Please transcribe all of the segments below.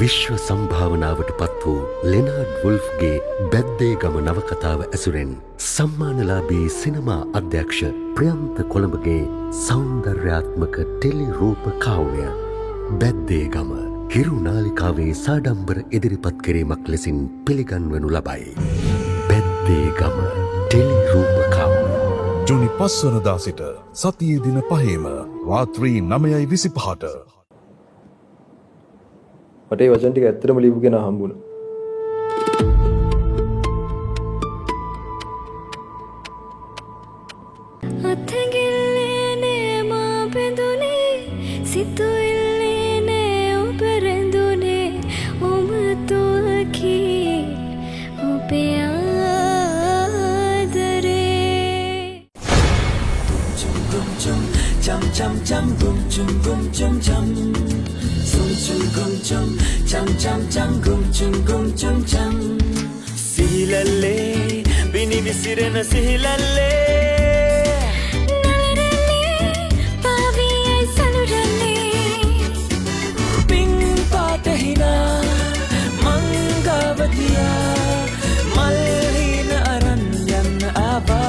විශ්ව සම්භාවනාවට පත් වූ ලෙනාඩ් වුල්ෆ්ගේ බැද්දේගම නවකතාව ඇසුරෙන් සම්මානලාභී සිනමා අධ්‍යක්ෂ ප්‍රියන්ත කොළඹගේ සෞන්දර්යාත්මක ටෙලි රූප කාව්‍ය බැද්දේගම හිරු නාලිකාවේ සාඩම්බර ඉදිරිපත් කිරීමක් ලෙසින් පිළිගන්වනු ලබයි. බැද්දේගම ටෙලි රූප කාව්‍ය ජුනි 5 වනදා සිට සතියේ දින 5ම රාත්‍රී 9:25ට. මට ඒ වචන ටික ඇත්තටම ලියපු කෙනා හම්බුණා. Chum chum chum boom chum boom chum chum Sum chum gum chum chum chum chum gum chum chum Sihilalle bini visirena sihilalle Nalaralle paviyai sanuralle Ping paatahina mangavatiya malhina aran yanna ava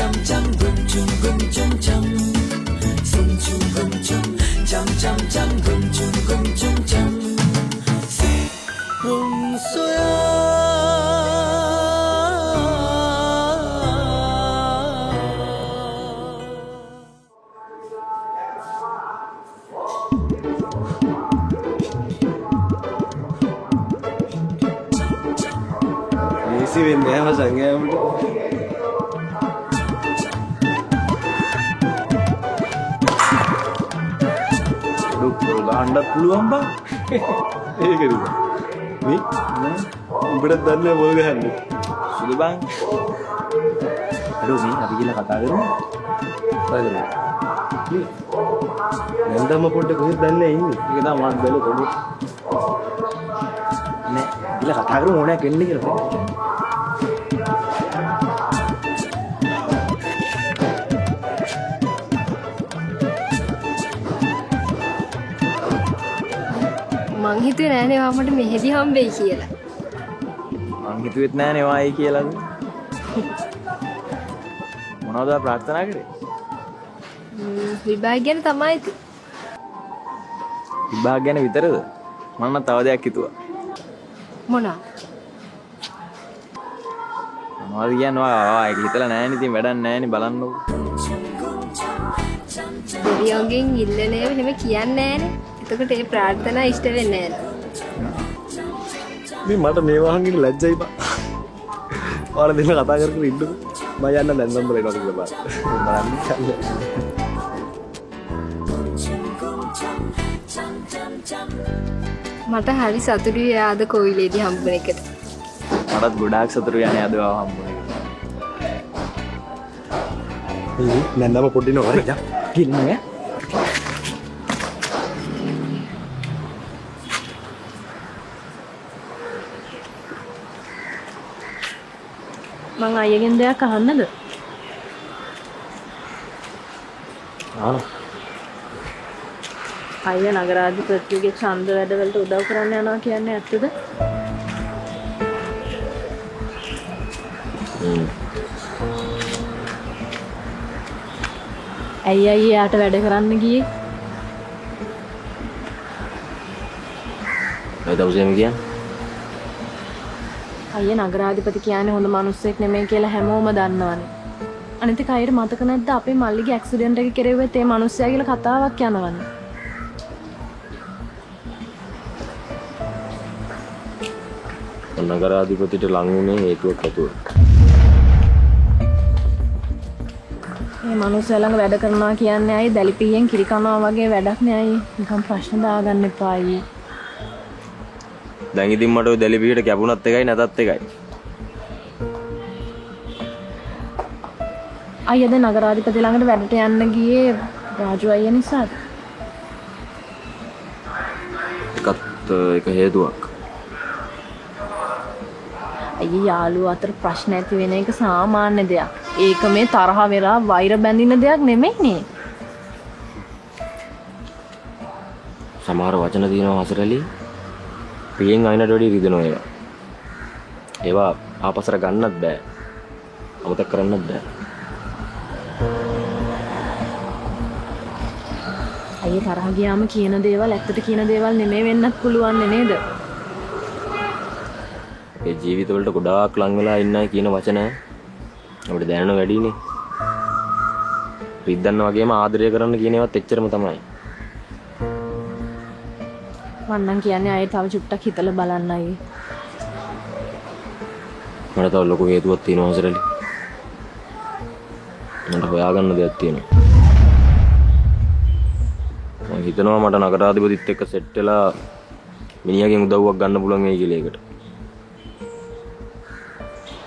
chum chum gum chum chum sum chum gum chum chum gum chum chum hum soya easy වෙන්නේ නැහැ සංගයමට. ගහන්නත් පුළුවන් බං. ඒකද මේ උඹට දන්නේ මොකද ගහන්නේ සුදු බං. අඩෝ මේ අපි කියලා කතා කරමු. නැන්දම පොඩ්ඩක් කොහෙද දන්නේ ඉන්නේ. ඒක තමයි මම බැලුව පොඩි. නේ කියලා කතා කරමු ඕනෑ කෙන්නේ කියලා. මං හිතුවේ නෑනේ මට මෙහෙදි හම්බෙයි කියලා. මං හිතුවෙත් නෑනේ වායි කියලාද. මොනවද ප්‍රාර්ථනා කරේ? විභාග ගැන තමයි ඉතින්. විභාග ගැන විතරද? මම නම් තව දෙයක් හිතුවා. මොනවා? මොනවද කියන්නේ ඒක හිතලා නෑනේ ඉතින් වැඩක් නෑනේ බලන්නකො. දෙවියන්ගෙන් ඉල්ලනේ එහෙම කියන්නේ නෑනේ. එතකොට ඒ ප්‍රාර්ථනා ඉෂ්ට වෙන්නේ නැහැ. මේ මට මේ වහන් ලැජ්ජයි බා. ඔයාලා දෙන්න කතා කර කර ඉන්නකො. මම යන්න දැන් නම්බර එනවා කියලා බලන්න. මට හරි සතුටුයි ආද කොවිලේදී හම්බුන එකට. මටත් ගොඩාක් සතුටුයි යන්නේ අද හම්බුන එක. නැන්දම පොඩ්ඩිනව හරි. කිල්ල නෑ. මං අයියගෙන් දෙයක් අහන්නද? අයියා නගරාධිපතිගේ ඡන්ද වැඩවලට උදව් කරන්න යනවා කියන්නේ ඇත්තද? ඇයි අයියාට වැඩ කරන්න ගියේ? ඒ දවසේම කියන්නේ අයියා නගරාධිපති කියන්නේ හොඳ මිනිස්සෙක් නෙමෙයි කියලා හැමෝම දන්නවනේ. අනිත් එක අයියට මතක නැද්ද අපේ මල්ලිගේ ඇක්සිඩන්ට් එක කෙරෙව්වෙත් ඒ මිනිස්සයා කියලා කතාවක් යනවනේ. නගරාධිපතිට ලං වුණේ හේතුවක් ඇතුව. මේ මිනිස්සයා ළඟ වැඩ කරනවා කියන්නේ අයි දැලිපියෙන් කිරි කනවා වගේ වැඩක් නෑ අයි. නිකන් ප්‍රශ්න දාගන්න එපා අයි. දැන් ඉතින් මට ඔය දැලිපියට කැපුණත් එකයි නැතත් එකයි. අයියා දැන් නගරාධිපති ළඟට වැඩට යන්න ගියේ රාජු අයියා නිසාද? ඒකත් එක හේතුවක්. අයියේ යාළුවෝ අතර ප්‍රශ්න ඇති වෙන එක සාමාන්‍ය දෙයක්. ඒක මේ තරහ වෙලා වෛර බැඳින දෙයක් නෙමෙයිනේ. සමහර වචන තියෙනවා හසරලි. පියෙන් අයිනට වැඩි රිදෙනවා ඒවා. ඒවා ආපසර ගන්නත් බෑ. අමතක කරන්නත් බෑ. අයියේ තරහ ගියාම කියන දේවල් ඇත්තට කියන දේවල් නෙමෙයි වෙන්නත් පුළුවන් නේද? ඒ ජීවිතවලට ගොඩාක් ලං වෙලා ඉන්නයි කියන වචන අපිට දැනෙන වැඩිනේ. රිද්දන්න වගේම ආදරය කරන්න කියන ඒවාත් එච්චරම තමයි. මන්නම් කියන්නේ අය තව චුට්ටක් හිතලා බලන්න අයියේ. මට තව ලොකු හේතුවක් තියෙනවා හසරලි. මට හොයාගන්න දෙයක් තියෙනවා. මම හිතනවා මට නගරාධිපතිත් එක්ක සෙට් වෙලා මිනිහගෙන් උදව්වක් ගන්න පුළුවන් වෙයි කියලා ඒකට.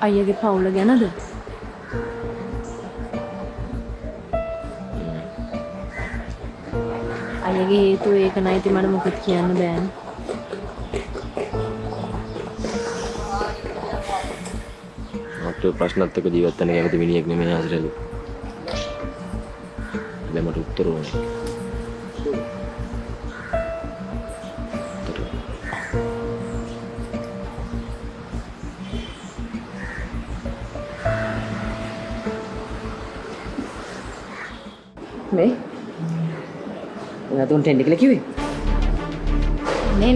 අයියගේ පවුල ගැනද? අයියගේ හේතුව ඒක නැති මට මොකද කියන්න බෑනේ. මට ප්‍රශ්නත් එක්ක ජීවත් වෙන්න කැමති මිනිහෙක් නෙමෙයි හසරලි. දැන් මට උත්තර ඕනේ. මේ එයාතුන් ටෙන්ඩි කියලා කිව්වේ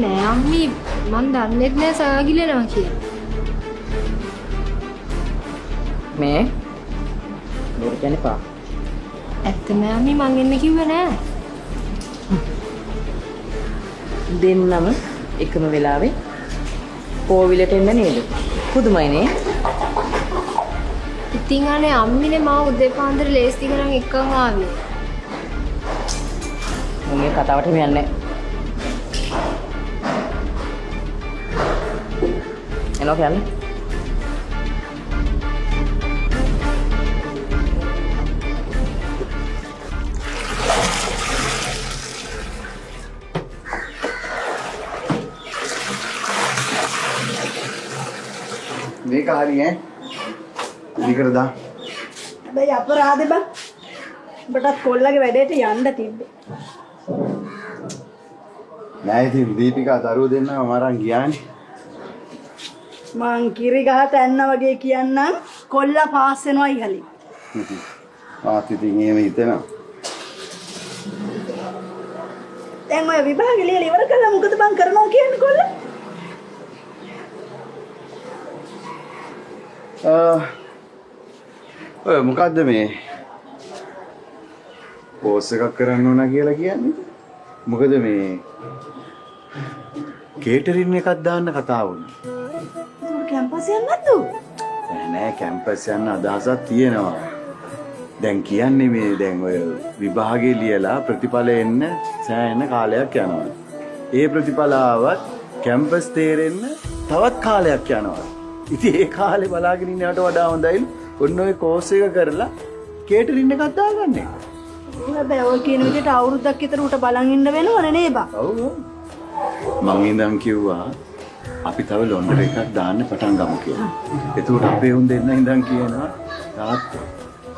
නෑ අම්මි මන් දන්නෙත් නෑ සාගිලනවා කියලා. මේ බොරු කියන්නේ පා ඇත්ත නෑ අම්මි මං එන්න කිව්වේ නෑ. දෙන්නම එකම වෙලාවේ කෝවිලට එන්න නේද? පුදුමයි නේ. ඉතින් අනේ අම්මිනේ මාව උදේ පාන්දර ලේස්ති කරන් එක්කන් ආවේ. මම මේ කතාවට යන්නේ නැහැ. එනවා කියන්නේ. මේක හරි ඈ. විකරද? හැබැයි අපරාධේ බං. ඔබටත් කොල්ලගේ වැඩේට යන්න තිබ්බේ. නෑ ඉතින් දීපිකා දරුවෝ දෙන්නම මරන් ගියානේ. මං කිරි ගහට ඇන්න වගේ කියන්නම් කොල්ලා පාස් වෙනවා ඉහළින්. ආත් ඉතින් එහෙම හිතෙනවා. දැන් ඔය විභාගෙ ලියලා ඉවර කළා මොකද බං කරනවා කියන්නේ කොල්ලා? ඔය මොකද්ද මේ කෝස් එකක් කරන්න ඕන කියලා කියන්නේ? මොකද මේ කේටරින් එකක් දාන්න කතා වුණා. ඒක කැම්පස් යන්න නැද්ද? නෑ කැම්පස් යන්න අදහසක් තියෙනවා. දැන් කියන්නේ මේ දැන් ඔය විභාගේ ලියලා ප්‍රතිඵල එන්න සෑහෙන කාලයක් යනවා. ඒ ප්‍රතිඵල ආවත් කැම්පස් තේරෙන්න තවත් කාලයක් යනවා. ඉතින් ඒ කාලේ බලාගෙන ඉන්නවට වඩා හොඳයි ඔන්න ඔය කෝස් එක කරලා කේටරින් එකක් දාගන්න එක. හැබැයි ඔය කියන විදිහට අවුරුද්දක් විතර උට බලන් ඉන්න වෙනවනේ නේ බං. ඔව්. මං ඉඳන් කිව්වා අපි තව ලොන්ඩර් එකක් දාන්න පටන් ගමු කියලා. එතකොට අපේ උන් දෙන්න ඉඳන් කියනවා තාත්තා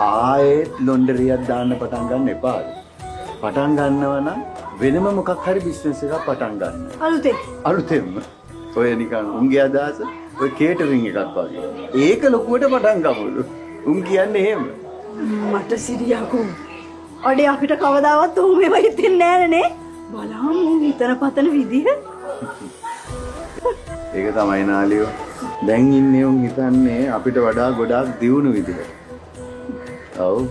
ආයෙත් ලොන්ඩරියක් දාන්න පටන් ගන්න එපා. පටන් ගන්නවා නම් වෙනම මොකක් හරි බිස්නස් එකක් පටන් ගන්න. අලුතෙන්ම. ඔය නිකන් උන්ගේ අදහස ඔය කේටරින් එකක් වගේ. ඒක ලොකුවට පටන් ගමුලු. උන් කියන්නේ එහෙම. මට සිරියකෝ. අඩේ අපිට කවදාවත් උන් මේව හිතෙන්නේ නෑනේ නේ. බලහන් උන් හිතන පතන විදිහ. ඒක තමයි නාලියෝ. දැන් ඉන්නේ උන් හිතන්නේ අපිට වඩා ගොඩාක් දියුණු විදිහට. ඔව්.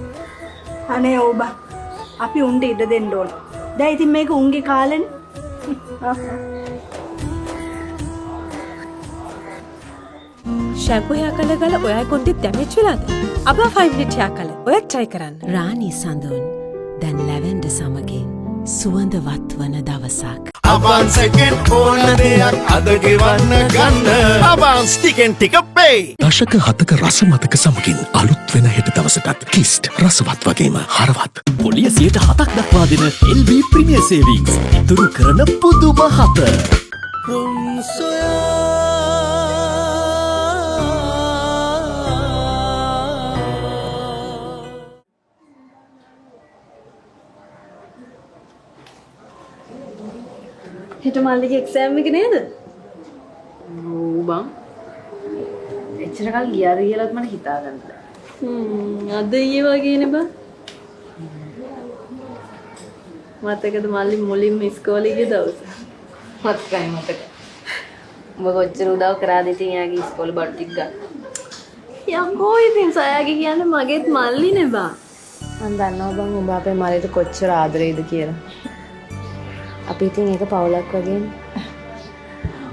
අනේ ඔව් බං. අපි උන්ට ඉඩ දෙන්න ඕන. දැන් ඉතින් මේක උන්ගේ කාලෙනේ. ශැම්පු හෙයා කලර් ගාලා ඔයයි කොන්දේ ඩැමේජ් වෙලාද? අබා 5 මිනිත් හෙයා කලර්. ඔයත් try කරන්න. රාණි සඳුන් දැන් ලැවෙන්ඩර් සමගින් සුවඳවත් වන දවසක්. අවාන්ස් එකෙන් ඕන දෙයක් අද ගෙවන්න ගන්න. අවාන්ස් ටිකෙන් ටික පේ. දශක 7ක රස මතක සමගින් අලුත් වෙන හෙට දවසටත් කිස්ට් රසවත් වගේම හරවත්. පොලිය 7% දක්වා දෙන LB ප්‍රීමියර් සේවිංග්ස්. ඉතුරු කරන පුදුම හත. සොයා හෙට මල්ලිගේ එක්සෑම් එක නේද? ඔව් බං. එච්චර කල් ගියාද කියලාත් මට හිතා ගන්න බෑ. අද ඊයේ වගේනේ බං. මතකද මල්ලි මුලින්ම ඉස්කෝලේ ගිය දවස? මතකයි මතකයි. උඹ කොච්චර උදව් කරාද ඉතින් යාගේ ඉස්කෝලේ බඩු ටික ගන්න. යම්කෝ ඉතින් සයාගේ කියන්නේ මගේත් මල්ලිනේ බං. මම දන්නවා බං උඹ අපේ මලේට කොච්චර ආදරේද කියලා. අපි ඉතින් ඒක පවුලක් වගේනේ.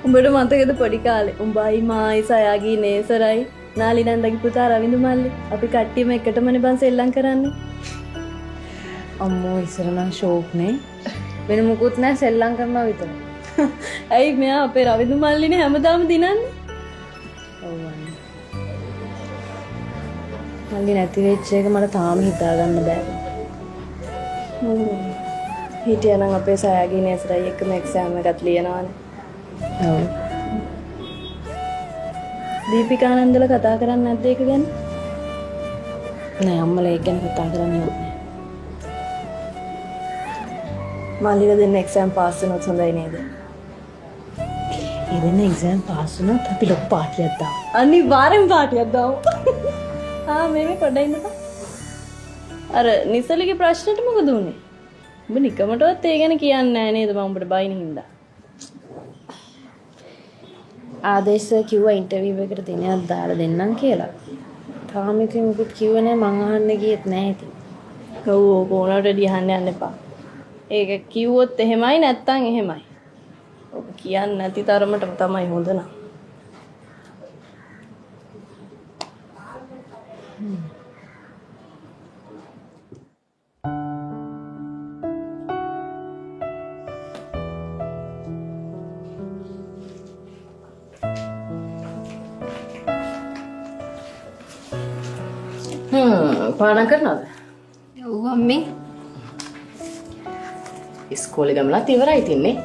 උඹට මතකද පොඩි කාලේ උඹයි මායි සයාගේ නේසරයි නාලි නන්දගේ පුතා රවින්දු මල්ලි අපි කට්ටියම එකටමනේ බං සෙල්ලම් කරන්නේ. අම්මෝ ඉස්සර නම් ෂෝක් නේ. වෙන මුකුත් නැහැ සෙල්ලම් කරනවා විතරයි. ඇයි මෙයා අපේ රවින්දු මල්ලිනේ හැමදාම දිනන්නේ? ඔව් අනේ. මල්ලි නැති වෙච්ච එක මට තාම හිතා ගන්න බෑ. හිටියනම් අපේ සයාගේ නේසරයි එක්කම එක්සෑම් එකක් ලියනවානේ. ඔව්. දීපිකා නන්දල කතා කරන්නේ නැද්ද ඒක ගැන? නෑ අම්මලා ඒක ගැන කතා කරන්නේ නැහැ. මල්ලිලා දෙන්න එක්සෑම් පාස් වෙනොත් හොඳයි නේද? ඒ දෙන්න එක්සෑම් පාස් වුණොත් අපි ලොකු පාටියක් දාමු. අනිවාර්යෙන් පාටියක් දාමු. මේක පොඩ්ඩක් ඉන්නකෝ. අර නිසලිගේ ප්‍රශ්නෙට මොකද උනේ? ඔබ නිකමටවත් ඒ ගැන කියන්නේ නැහැ නේද මම ඔබට බයින හින්දා. ආදේශ කිව්වා ඉන්ටර්විව් එකට දිනයක් දාලා දෙන්නම් කියලා. තාම ඉතින් මොකුත් කිව්වේ නැහැ මං අහන්න ගියෙත් නැහැ ඉතින්. ඔව් කොහොනට අහන්න යන්න එපා. ඒක කිව්වොත් එහෙමයි නැත්තම් එහෙමයි. ඔබ කියන්නේ නැති තරමටම තමයි හොඳ නම්. පාඩම් කරනවද? ඔව් අම්මේ. ඉස්කෝලේ ගමනත් ඉවරයි තින්නේ.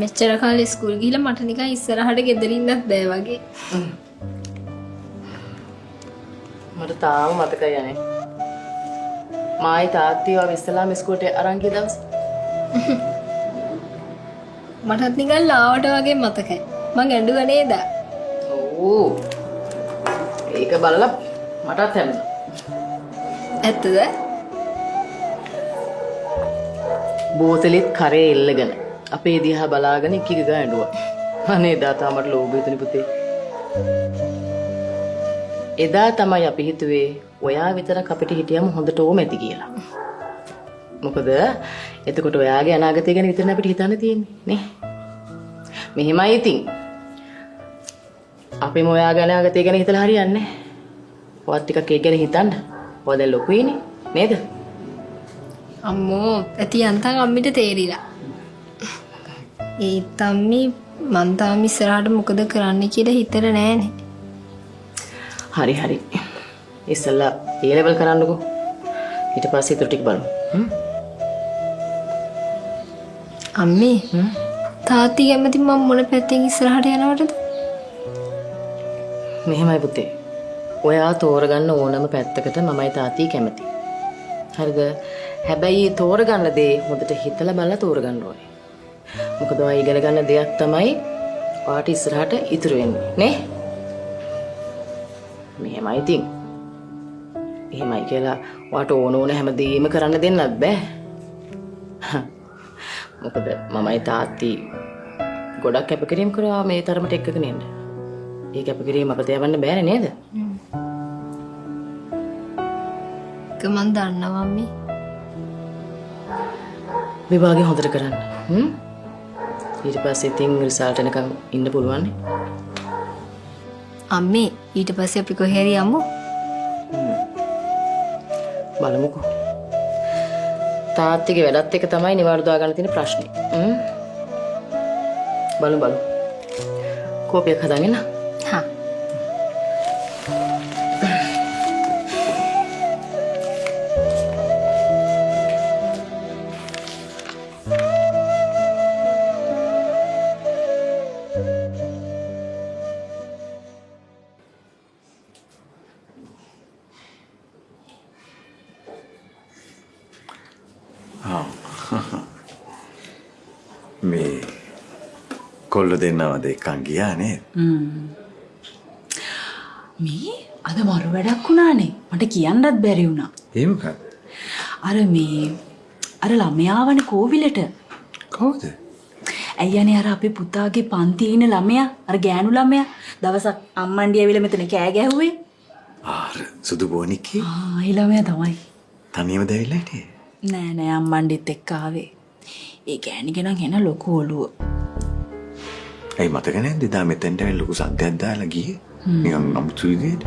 මෙච්චර කාලේ ඉස්කෝල් ගිහලා මට නිකන් ඉස්සරහට ගෙදර ඉන්නත් බෑ වගේ. මට තාම මතකයි යන්නේ. මායි තාත්තිව ඉස්සලාම ඉස්කෝලේ අරන් ගිය දවස්. මටත් නිකන් ලාවට වගේ මතකයි. මං ඇඬුවා නේද? ඔව්. ඒක බලලා මටත් හැමදා. ඇත්තද? බෝතලෙත් කරේ එල්ලගෙන අපේ දිහා බලාගෙන ඉක්කිග ඇඬුවා. අනේ එදා තාමට ලෝභ හිතුනේ පුතේ. එදා තමයි අපි හිතුවේ ඔයා විතරක් අපිට හිටියම හොඳට ඕම ඇති කියලා. මොකද එතකොට ඔයාගේ අනාගතය ගැන විතරනේ අපිට හිතන්න තියෙන්නේ නේ. මෙහෙමයි ඉතින්. අපේම ඔයාගේ අනාගතය ගැන හිතලා හරියන්නේ නැහැ. ඔයත් ටිකක් ඒක ගැන හිතන්න. ඔය දැන් ලොකුයිනේ නේද? අම්මෝ ඇති යන්තම් අම්මිට තේරිලා. ඒ තම්මි මං තාම ඉස්සරහට මොකද කරන්න කියලා හිතලා නෑනේ. හරි හරි. ඉස්සෙල්ලා ඒ ලෙවල් කරන්නකෝ. ඊට පස්සේ ඊටු ටික බලමු. අම්මේ තාත්ති කැමති මම මොන පැත්තෙන් ඉස්සරහට යනවටද? මෙහෙමයි පුතේ. ඔයා තෝරගන්න ඕනම පැත්තකට මමයි තාත්තියි කැමති. හරිද? හැබැයි තෝරගන්න දේ හොඳට හිතලා බලලා තෝරගන්න ඕනේ. මොකද ඔයා ඉගෙන ගන්න දෙයක් තමයි ඔයාට ඉස්සරහට ඉතුරු වෙන්නේ නේ? මෙහෙමයි ඉතින්. එහෙමයි කියලා ඔයාට ඕන හැමදේම කරන්න දෙන්නත් බෑ. මොකද මමයි තාත්ති ගොඩක් කැපකිරීම කරා මේ තරමට එක්කගෙන ඉන්න. ඒ කැපකිරීම අපත යවන්න බෑනේ නේද? මන් දන්නවා අම්මේ. විභාගේ හොඳට කරන්න. ඊට පස්සේ ඉතින් රිසල්ට් එනකම් ඉන්න පුළුවන් නේ. අම්මේ ඊට පස්සේ අපි කොහේ හරි යමු. බලමුකෝ. තාත්තිගේ වැඩත් එක තමයි නිවාඩු දාගන්න තියෙන ප්‍රශ්නේ. බලමු. කෝපියක් හදාගෙන. හා. කොල්ල දෙන්නවද එක්කන් ගියා නේද? මේ අද මරු වැඩක් වුණානේ. මට කියන්නත් බැරි වුණා. ඒ මොකක්ද? අර ළමයාවනේ කෝවිලට. කවුද? ඇයියනේ අර අපේ පුතාගේ පන්තියේ ඉන්න ළමයා, අර ගෑනු ළමයා දවසක් අම්මන්ඩි ඇවිල්ලා මෙතන කෑ ගැහුවේ. ආර සුදු බොනික්කේ? ඒ ළමයා තමයි. තනියම දැවිලා හිටියේ? නෑ අම්මන්ඩිත් එක්ක ආවේ. ඒ ගෑණිගේ නම් එන ලොකු ඔළුව. ඇයි මතක නැද්ද එදා මෙතෙන්ට ඇවිල්ලා ලොකු සද්දයක් දාලා ගියේ? නිකන් අමුතු විදියට.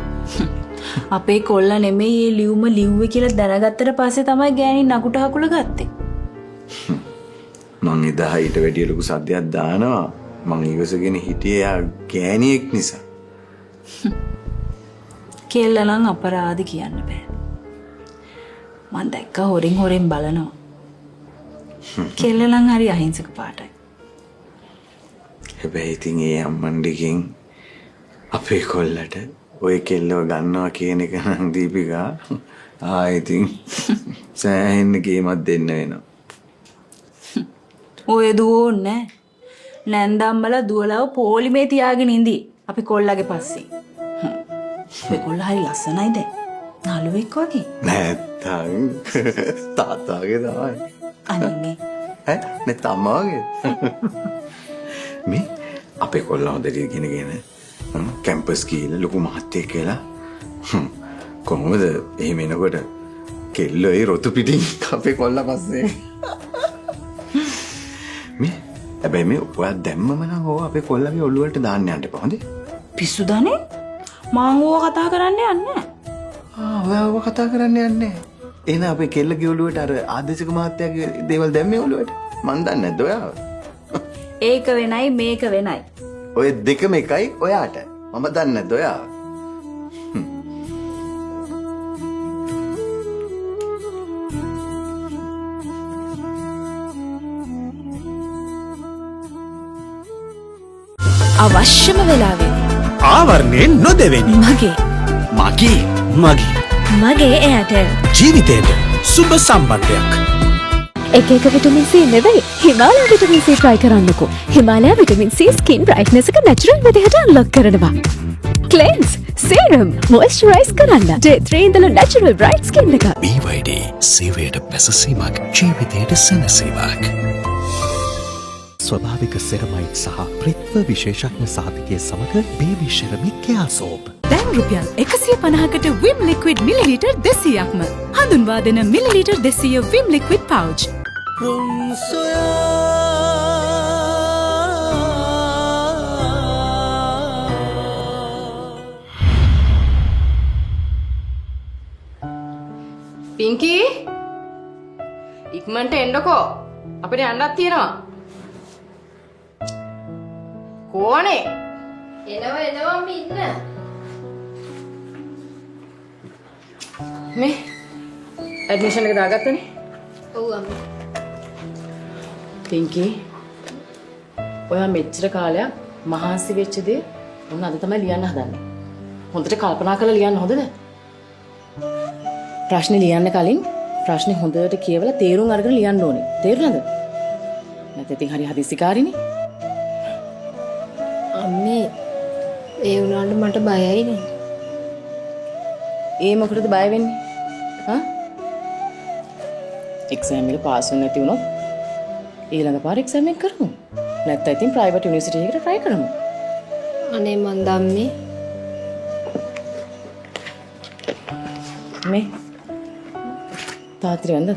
අපේ කොල්ලා නෙමෙයි මේ ලියුම ලිව්වේ කියලා දැනගත්තට පස්සේ තමයි ගෑණි නකුට හකුල ගත්තේ. මං එදා ඊට වැඩිය ලොකු සද්දයක් දානවා. මං ඉවසගෙන හිටියේ යා ගෑණියෙක් නිසා. කෙල්ල නම් අපරාධ කියන්න බෑ. මං දැක්ක හොරෙන් බලනවා. කෙල්ල නම් හරි අහිංසක පාටයි. හැබැයි ඉතින් ඒ අම්මන්ඩිගෙන් අපේ කොල්ලට ඔය කෙල්ලව ගන්නවා කියන එක නම් දීපිකා ඉතින් සෑහෙන්න ගේමක් දෙන්න වෙනවා. ඔය දුවෝන්නේ නැන්දම්මල දුවලව පොලිමේ තියාගෙන ඉඳී අපි කොල්ලගේ පස්සේ. අපේ කොල්ල හරි ලස්සනයි දැන්. නළුවෙක් වගේ. නැත්තම් තාත්තාගේ තමයි. අනේ නේ තමාගේ. මේ අපේ කොල්ල හොඳට ඉගෙනගෙන කැම්පස් ගිහලා ලොකු මහත්තයෙක් කියලා කොහොමද එහෙම එනකොට කෙල්ලෝ ඒ රොතු පිටින් අපේ කොල්ල පස්සේ මේ හැබැයි මේ ඔයා දැම්මම නම් ඕව අපේ කොල්ලගේ ඔළුවට දාන්න යන්න එපා හොඳේ. පිස්සුදනේ මං ඕව කතා කරන්න යන්නේ. ඔයා ඕව කතා කරන්න යන්නේ. එහෙනම් අපේ කෙල්ලගේ ඔළුවට අර ආදේශක මහත්තයාගේ දේවල් දැම්මේ ඔළුවට. මන් දන්නේ නැද්ද ඔයාව? ඒක වෙනයි මේක වෙනයි. ඔය දෙකම එකයි ඔයාට. මම දන්නේ නැද්ද ඔයාව? අවශ්‍යම වෙලාවේ ආවරණයෙන් නොදෙවෙනි. මගේ එයාටෙල් ජීවිතයට සුබ සම්බන්ධයක්. එක විටමින් C නෙවෙයි හිමාලයා විටමින් C try කරන්නකෝ. Himalaya vitamin C skin brightness එක natural විදිහට unlock කරනවා. cleanse, serum, moisturize කරන්න. day 3 ඉඳලා natural bright skin එක. BYD සේවයට පැසසීමක් ජීවිතයට සැනසීමක්. ස්වභාවික සෙරමයිට් සහ ප්‍රිත්ව විශේෂඥ සහතිකය සමග බේබි ශරමික් කෙයා සෝප්. දැන් රුපියල් 150කට Vim liquid මිලිලීටර් 200ක්ම. හඳුන්වා දෙන මිලිලීටර් 200 Vim liquid pouch. පින්කි ඉක්මනට එන්නකෝ. අපිට යන්නත් තියෙනවා. කෝනේ එනවා අම්මි ඉන්න. මේ ඇඩ්මිෂන් එක දාගත්තනේ? ඔව් අම්මා. පින්කි ඔයා මෙච්චර කාලයක් මහන්සි වෙච්ච දේ මොන අද තමයි ලියන්න හදන්නේ. හොඳට කල්පනා කරලා ලියන්න හොඳද? ප්‍රශ්නේ ලියන්න කලින් ප්‍රශ්නේ හොඳට කියවලා තේරුම් අරගෙන ලියන්න ඕනේ. තේරුණාද? නැත්නම් ඉතින් හරි හදිස්සිකාරිනේ. අම්මේ ඒ වුණාට මට බයයිනේ. ඒ මොකටද බය වෙන්නේ? එක්සෑම් එක පාස් වෙන්නේ නැති වුණොත් ඊළඟ පාර එක්සෑම් එක කරමු. නැත්නම් ඉතින් ප්‍රයිවට් යුනිවර්සිටි එකකට try කරමු. අනේ මන් දම්මේ. මේ තාත්‍රි වන්ද?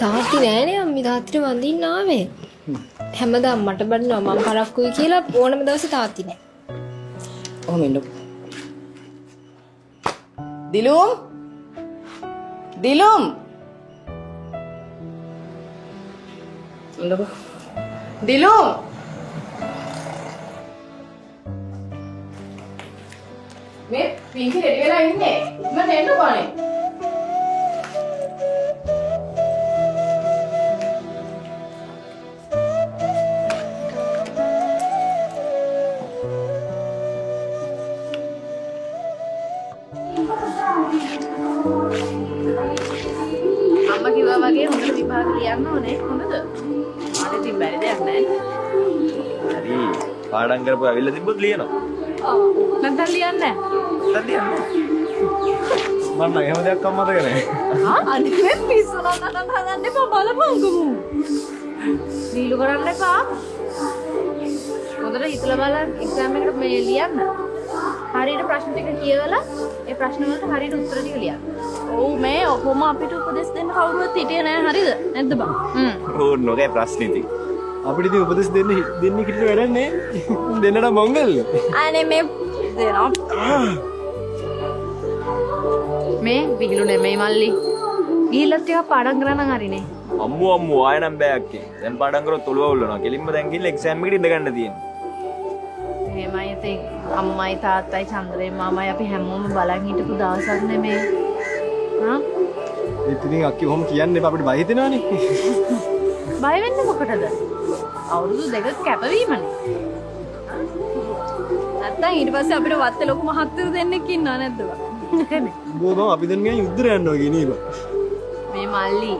තාත්ති නෑනේ අම්මි තාත්ති වඳින්න ආවේ. හැමදාම මට බඩනවා මම පරක්කුයි කියලා ඕනම දවසේ තාත්ති නෑ. ඔහොම ඉන්නකො. දිලුම් ඉන්නකො. දිලුම් මේ පින්කි රෙඩි වෙලා ඉන්නේ. මම එන්නකො අනේ. අම්මා කිව්වා වගේ හොඳට විභාග ලියන්න ඕනේ. හොඳද? මට ඉතින් බැරි දෙයක් නෑ. හරි පාඩම් කරපුවා ඇවිල්ලා තිබ්බොත් ලියනවා. නැත්නම් ලියන්නේ මම නම් එහෙම දෙයක් අම්මතක නැහැ. අනිත් පිස්සු නටන්න හදන්න එපා බලපංගමු. දීලු කරන්න එපා. හොඳට හිතලා බලන්න එක්සෑම් එකට මේ ලියන්න. හරියට ප්‍රශ්න ටික කියවලා ඒ ප්‍රශ්න වලට හරියට උත්තර ටික ලියන්න. ඔව් මේ ඔහොම අපිට උපදෙස් දෙන්න කවුරුවත් හිටියේ නැහැ හරිද? නැද්ද බං? ඕන නෝගේ ප්‍රශ්නේ ඉතින්. අපිට ඉතින් උපදෙස් දෙන්නේ කිට වැඩක් නෑ. දෙන්නට මොංගල්. අනේ මේ දෙනවා. මේ විහිළු නෙමෙයි මල්ලි. ගිහිල්ලා ටිකක් පාඩම් කරන්න හරිනේ. අම්මෝ ආය නම් බෑක් එක. දැන් පාඩම් කරොත් ඔළුව වුල්ලනවා. කෙලින්ම දැන් ගිහිල්ලා එක්සෑම් එකට ඉඳ ගන්න තියෙනවා. එහෙමයි ඉතින් අම්මයි තාත්තයි චන්ද්‍රේ මාමයි අපි හැමෝම බලන් හිටපු දවසක් නෙමේ. හා? ඉතින් අක්කි කොහොම කියන්නේ අපිට බය හිතෙනවනේ. බය වෙන්නේ මොකටද? අවුරුදු දෙකක් කැපවීමනේ. නැත්තම් ඊට පස්සේ අපිට වත්තේ ලොකු මහත්තයෝ දෙන්නෙක් ඉන්නව නැද්ද බං? බෝ අපි දැන් ගියා යුද්ධයට යනවා කියන එක. මේ මල්ලි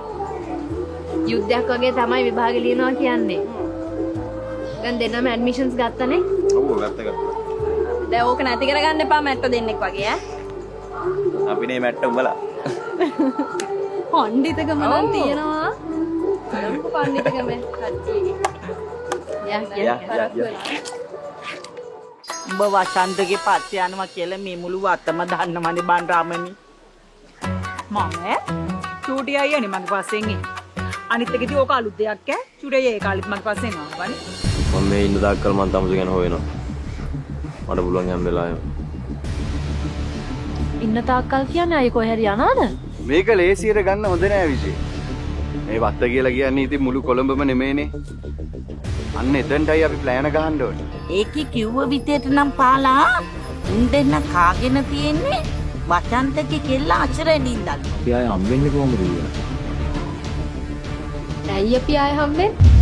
යුද්ධයක් වගේ තමයි විභාගෙ ලියනවා කියන්නේ. දැන් දෙන්නම ඇඩ්මිෂන්ස් ගත්තනේ. ඔව් ගත්තා. දැන් ඕක නැති කරගන්න එපා මැට්ට දෙන්නෙක් වගේ ඈ. අපි නේ මැට්ට උඹලා. පණ්ඩිතකම නම් තියෙනවා. ලොකු පණ්ඩිතකම කච්චිගේ. යා. උඹ වසන්තගේ පස්සේ යනවා කියලා මේ මුළු වත්තම දන්නවනේ බන් රාමනි. මම ඈ චූටි අයියනේ මගේ පස්සෙන් එන්නේ. අනිත් එක ඉතින් ඕක අලුත් දෙයක් ඈ. චූටි අයියා ඒ කාලෙත් මගේ පස්සෙන් ආවනේ. මම මේ ඉන්න දායකල් මම තමසු ගැන හොයනවා. මට පුළුවන් යම් වෙලාවෙම. ඉන්න තාක්කල් කියන්නේ අය කොහේ හරි යනවද? මේක ලේසියට ගන්න හොඳ නෑ විජේ. මේ වත්ත කියලා කියන්නේ ඉතින් මුළු කොළඹම නෙමෙයිනේ. අන්න එතනටයි අපි ප්ලෑන ගහන්න ඕනේ. ඒකේ කිව්ව විදියට නම් පාලා උන් දෙන්න කාගෙන තියෙන්නේ වසන්තගේ කෙල්ල අචරෙන් ඉඳන්. අපි ආයේ හම්බෙන්නේ කොහොමද කියලා. ඇයි අපි ආයෙ හම්බෙන්නේ?